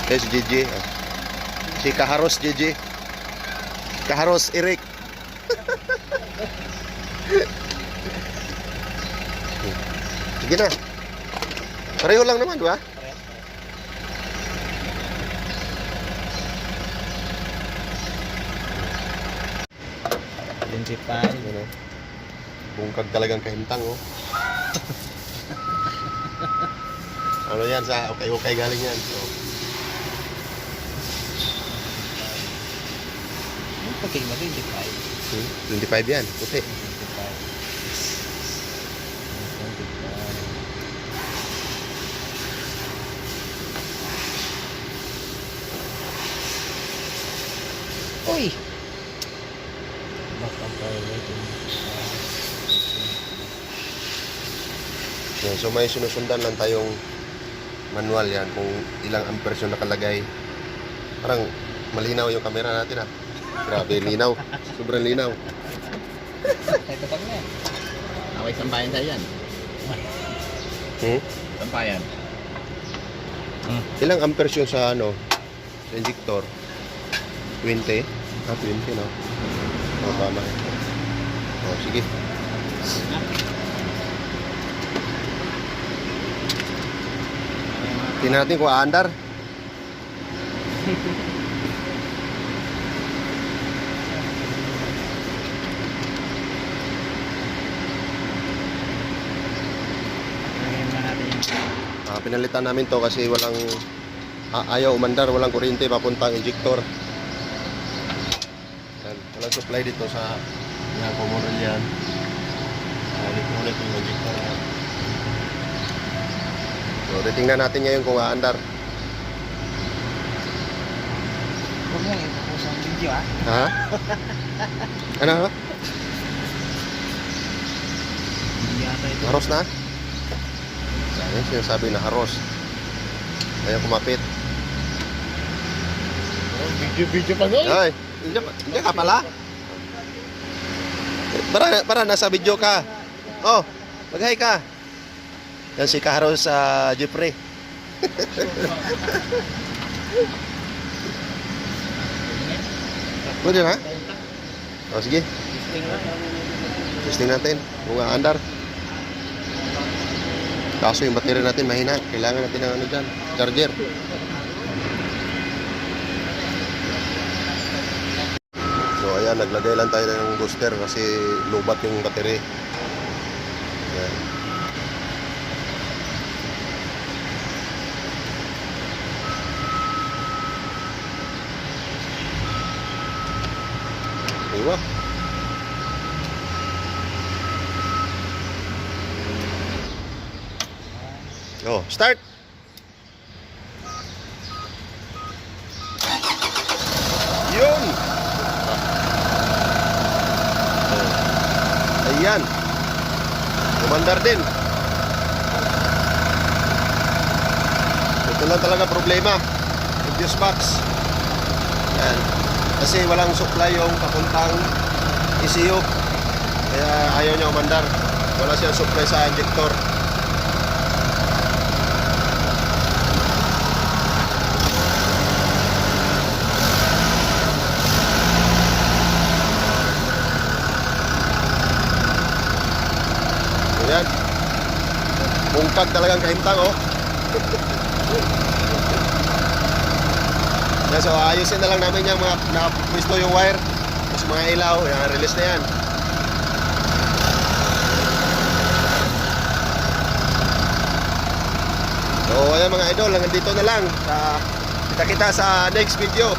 Yes, Gigi. Si Kaharos Gigi. Kaharos Eric. Sige na. Pareho lang naman, di ba? Identify. Ano? Bungkag talagang kahintang, oh. Ano yan sa okay galing yan. So, Okay, mag-identify. 25 yan, puti. 25. Uy! Yan, so may sinusundan lang tayong manual yan kung ilang amperes yung nakalagay. Parang malinaw yung camera natin, ah. Grabe, linaw. Sobrang linaw. Ito pa nga. Away sampayan tayo yan. Sampayan. Ilang amperes yung sa ano? Sa injector? 20? 20, no? Tama. Sige. Tingnan natin kung aandar. Pinalitan namin to kasi walang ayaw umandar, walang kuryente papuntang injector. Yan, walang supply dito sa yan, comodal yan. Ulit yung injector yan. So, titingnan natin ngayon kung aandar. Huwag mo yung ipapos ang video, ah. Ha? Ano? Hindi yata ito. Haros na? Yan, sinasabi na haros. Ayaw kumapit. Video pa doon. Ay, hindi ka pala? Para nasa video ka. Oh, mag-hi ka. Yan si Kaharos sa Jeffrey. Pwede na? Oh, sige. Testing natin kung aandar. Kaso yung baterya natin mahina. Kailangan natin ng ano dyan, charger. So ayan, naglagay lang tayo ng booster kasi lubat yung baterya. Ayan. Diba? Oh, start. Yun. Oh. Ayan. Kumandar din. Ito lang talaga problema. Yung fuse box. Yan. Kasi walang supply yung papuntang ECU. Kaya ayaw niya umandar. Wala siyang supply sa injector. Ayan. Bungkag talagang kahintang, oh. Yan, so ayusin na lang namin yung mga nakapwisto yung wire. Tapos mga ilaw, yan, release na yan. So ayan mga idol, hanggang dito na lang. Kita-kita sa next video.